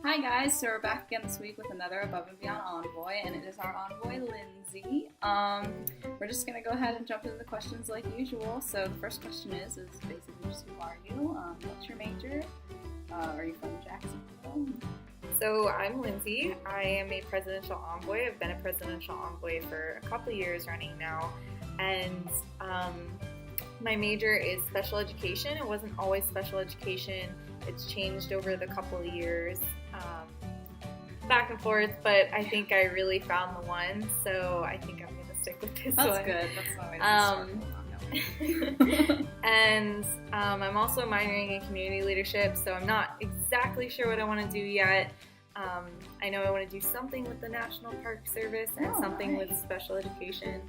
Hi guys, so we're back again this week with another Above and Beyond Envoy, and it is our Envoy, Lindsay. We're just going to go ahead and jump into the questions like usual. So the first question is basically just who are you? What's your major? Are you from Jacksonville? So I'm Lindsay. I am a presidential envoy. I've been a presidential envoy for a couple years running now, and my major is special education. It wasn't always special education. It's changed over the couple of years, back and forth, but I think I really found the one, so I think I'm going to stick with this one. That's good. That's always And I'm also minoring in community leadership, so I'm not exactly sure what I want to do yet. I know I want to do something with the National Park Service and something with special education,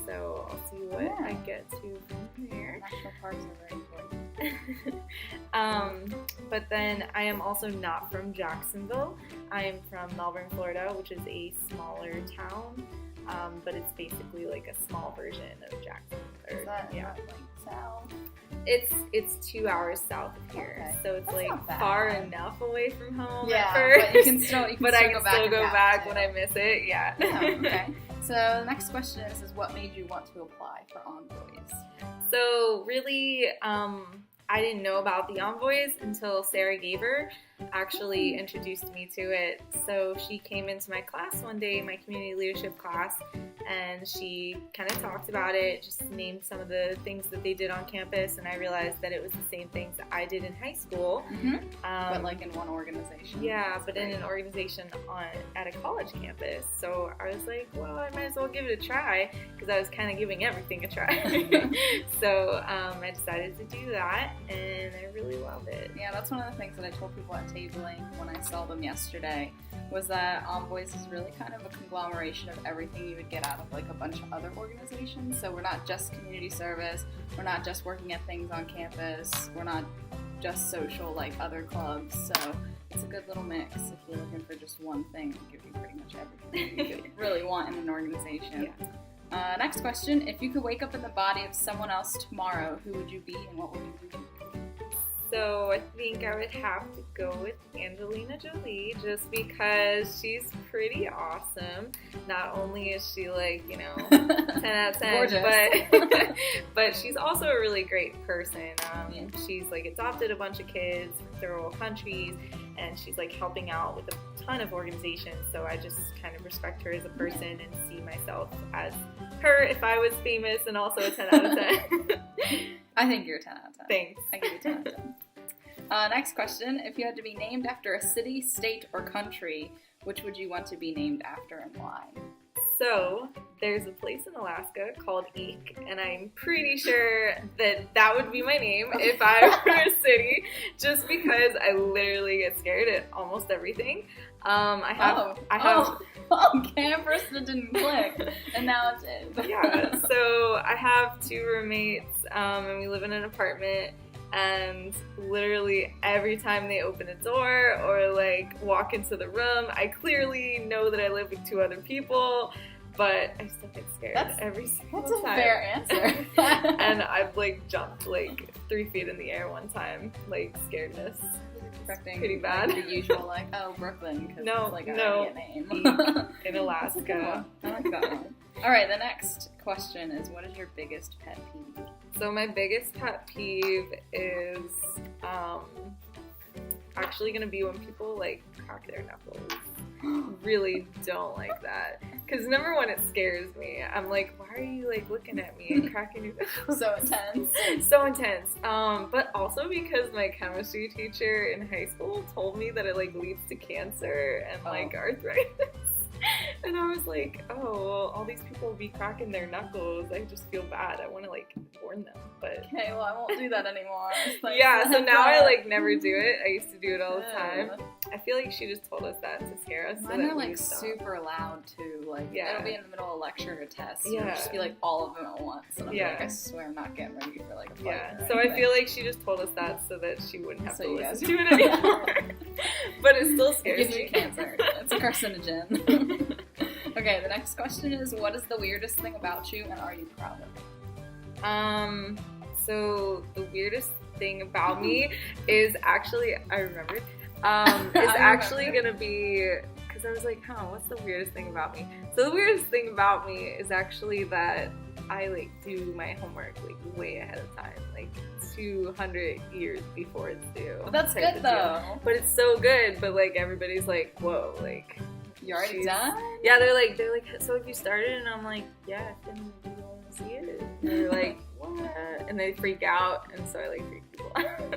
so I'll see what I get to from there. National parks are very important. But then I am also not from Jacksonville. I am from Melbourne, Florida, which is a smaller town, but it's basically like a small version of Jacksonville. Is that like south? It's 2 hours south of here, so it's That's like far enough away from home at first. But you can still, I can still go back when I miss it. Yeah. Okay. So the next question is what made you want to apply for Envoys? So really, I didn't know about the Envoys until Sarah Gaver actually introduced me to it. So she came into my class one day, my community leadership class, and she kind of talked about it, just named some of the things that they did on campus, and I realized that it was the same things that I did in high school. But like in one organization. Yeah, but in an organization at a college campus. So I was like, well, I might as well give it a try, because I was kind of giving everything a try. So I decided to do that, and I really love it. Yeah, that's one of the things that I told people at tabling when I saw them yesterday, was that Envoys is really kind of a conglomeration of everything you would get out of like a bunch of other organizations. So we're not just community service, we're not just working at things on campus, we're not just social like other clubs. So it's a good little mix if you're looking for just one thing. It'll give you pretty much everything you could really want in an organization. Yeah. Next question, if you could wake up in the body of someone else tomorrow, who would you be and what would you do? So I think I would have to go with Angelina Jolie, just because she's pretty awesome. Not only is she like, 10 out of 10, gorgeous. but she's also a really great person. She's like adopted a bunch of kids from third world countries, and she's like helping out with a ton of organizations. So I just kind of respect her as a person and see myself as her if I was famous, and also a 10 out of 10. I think you're a 10 out of 10. Thanks. I give you 10 out of 10. Next question. If you had to be named after a city, state, or country, which would you want to be named after and why? So, there's a place in Alaska called Eek, and I'm pretty sure that would be my name if I were a city, just because I literally get scared at almost everything. Okay, at first it didn't click, and now it did. Yeah, so I have 2 roommates, and we live in an apartment, and literally every time they open a door or like walk into the room, I clearly know that I live with 2 other people, but I still get scared every single time. That's a fair answer. And I've like jumped like 3 feet in the air one time, like scaredness. Expecting pretty bad. Like, the usual like, Brooklyn, because it's like no, a name. In Alaska. I like that one. All right, the next question is, what is your biggest pet peeve? So my biggest pet peeve is actually going to be when people like crack their knuckles. Really don't like that. Because number one, it scares me. I'm like, why are you like looking at me and cracking your knuckles? So intense. So intense. But also because my chemistry teacher in high school told me that it like leads to cancer and like arthritis. And I was like, oh, well, all these people will be cracking their knuckles. I just feel bad. I want to like warn them, but okay, well, I won't do that anymore. Like, yeah, so now I like never do it. I used to do it all the time. I feel like she just told us that to scare us. Mine are like super loud too. Like it'll be in the middle of a lecture or test. Yeah, it'll just be like all of them at once. And I'll be like, I swear I'm not getting ready for like a fight. Yeah, so I feel like she just told us that so that she wouldn't have to listen to it anymore. But it still scares me. It gives you cancer. It's a carcinogen. Okay, the next question is, what is the weirdest thing about you and are you proud of it? So the weirdest thing about me is actually, I remembered, is actually going to be, because I was like, what's the weirdest thing about me? So the weirdest thing about me is actually that I like do my homework like way ahead of time, like 200 years before it's due. But that's good though. But it's so good, but like everybody's like, whoa, like you're already done? Yeah, they're like, so have you started? And I'm like, yeah, and you want to see it? And they're like, what? And they freak out, and so I like freak people out,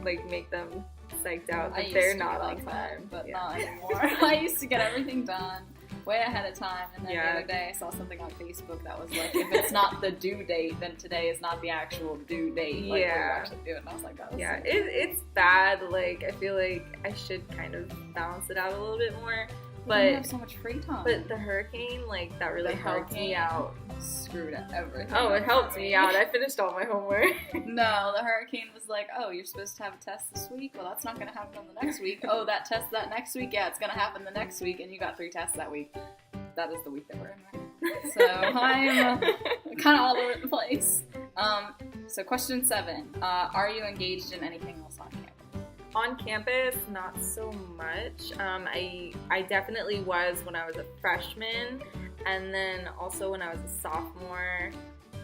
like make them psyched out that they're not on time, but not anymore. I used to get everything done way ahead of time, and then the other day I saw something on Facebook that was like, if it's not the due date, then today is not the actual due date. Like, what you actually do it. And I was like, oh, yeah, it's bad. Like, I feel like I should kind of balance it out a little bit more. But you have so much free time. But the hurricane, like, that really helped me out. Screwed everything. Oh, it helped me out. I finished all my homework. No, the hurricane was like, oh, you're supposed to have a test this week? Well, that's not going to happen on the next week. Oh, that test that next week? Yeah, it's going to happen the next week, and you got 3 tests that week. That is the week that we're in right now. So I'm kind of all over the place. So question 7. Are you engaged in anything else on campus? On campus, not so much. I definitely was when I was a freshman, and then also when I was a sophomore,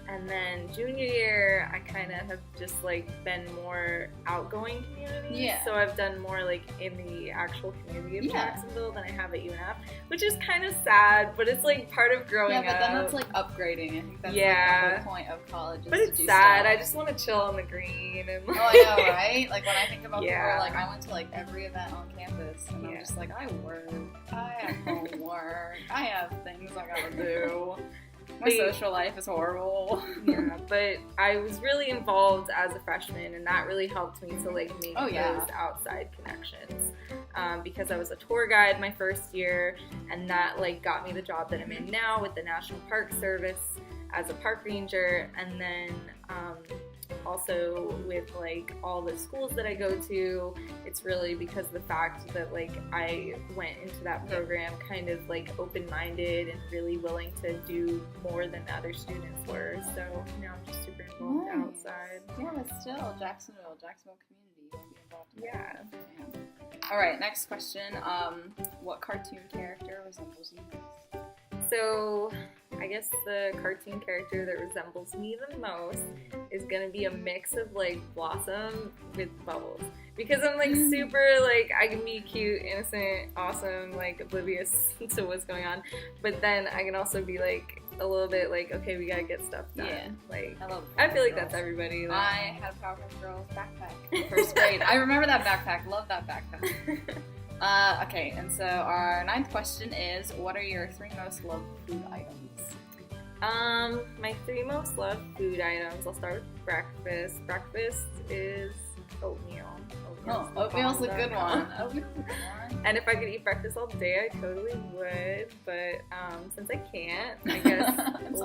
and then junior year, I kind of have just like been more outgoing community. Yeah. So I've done more like in the actual community of Jacksonville than I have at UNF, which is kind of sad, but it's like part of growing up. Yeah, but then that's like upgrading. I think that's like the whole point of college. Is but it's to do sad. Stuff. I just want to chill on the green. And like, oh, I know, right? Like when I think about people, like I went to like every event on campus, and I'm just like, I work, I have homework, I have things I gotta do. My social life is horrible. Yeah, but I was really involved as a freshman, and that really helped me to like make those outside connections. Because I was a tour guide my first year, and that like got me the job that I'm in now with the National Park Service as a park ranger, and then also with like all the schools that I go to, it's really because of the fact that like I went into that program kind of like open-minded and really willing to do more than other students were. So now I'm just super involved outside. Yeah, but still, Jacksonville community, you want to be involved in that. All right, next question. What cartoon character resembles you? So, I guess the cartoon character that resembles me the most is gonna be a mix of like Blossom with Bubbles, because I'm like super like I can be cute, innocent, awesome, like oblivious to what's going on, but then I can also be like a little bit like, okay, we gotta get stuff done. Yeah, like I feel like that's everybody. Like, I had a Powerpuff Girls backpack in first grade. I remember that backpack. Love that backpack. Okay, and so our 9th question is, what are your 3 most loved food items? My 3 most loved food items, I'll start with breakfast. Breakfast is oatmeal. Oatmeal's a good one. And if I could eat breakfast all day, I totally would, but since I can't, I guess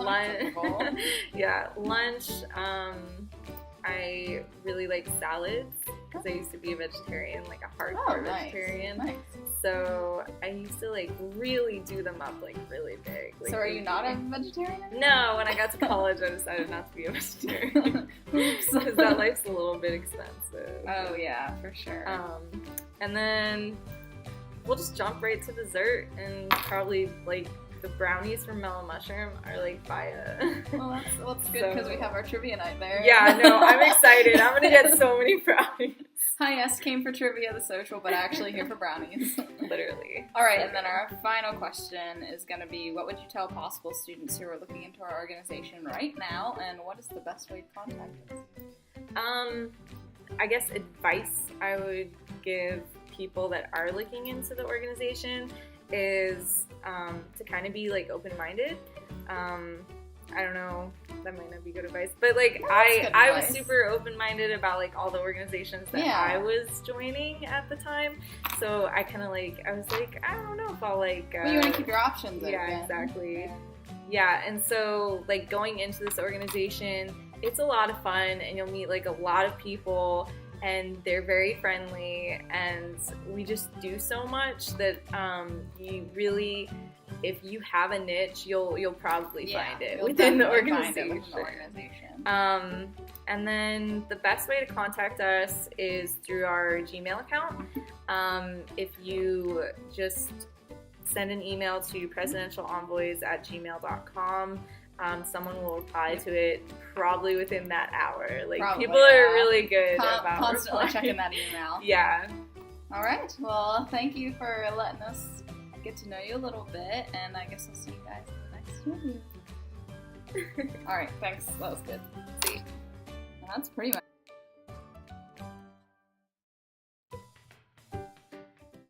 lunch, I really like salads, because I used to be a vegetarian, like a hardcore vegetarian. Nice. So I used to like really do them up like really big. Like, so are you not a vegetarian anymore? No, when I got to college I decided not to be a vegetarian. Because that life's a little bit expensive. Oh yeah, for sure. And then we'll just jump right to dessert, and probably like the brownies from Mellow Mushroom are like fire. Well, that's good, because we have our trivia night there. Yeah, no, I'm excited. I'm gonna get so many brownies. Hi, yes, came for trivia, the social, but actually here for brownies. Literally. All right, and then our final question is going to be, what would you tell possible students who are looking into our organization right now, and what is the best way to contact us? I guess advice I would give people that are looking into the organization is to kind of be like open-minded. I don't know, that might not be good advice, but like I was super open-minded about like all the organizations that I was joining at the time, so I kind of like, I was like, I don't know if I'll like well, you want to keep your options open. Yeah, exactly. Yeah, and so like going into this organization, it's a lot of fun, and you'll meet like a lot of people, and they're very friendly, and we just do so much that you really, if you have a niche, you'll probably find it within the organization. And then the best way to contact us is through our Gmail account. If you just send an email to presidentialenvoys@gmail.com, someone will reply to it probably within that hour. Like, Probably, people are really good about constantly replying. checking that email. Yeah. All right. Well, thank you for letting us get to know you a little bit, and I guess I'll see you guys in the next interview. All right. Thanks. That was good. See. That's pretty much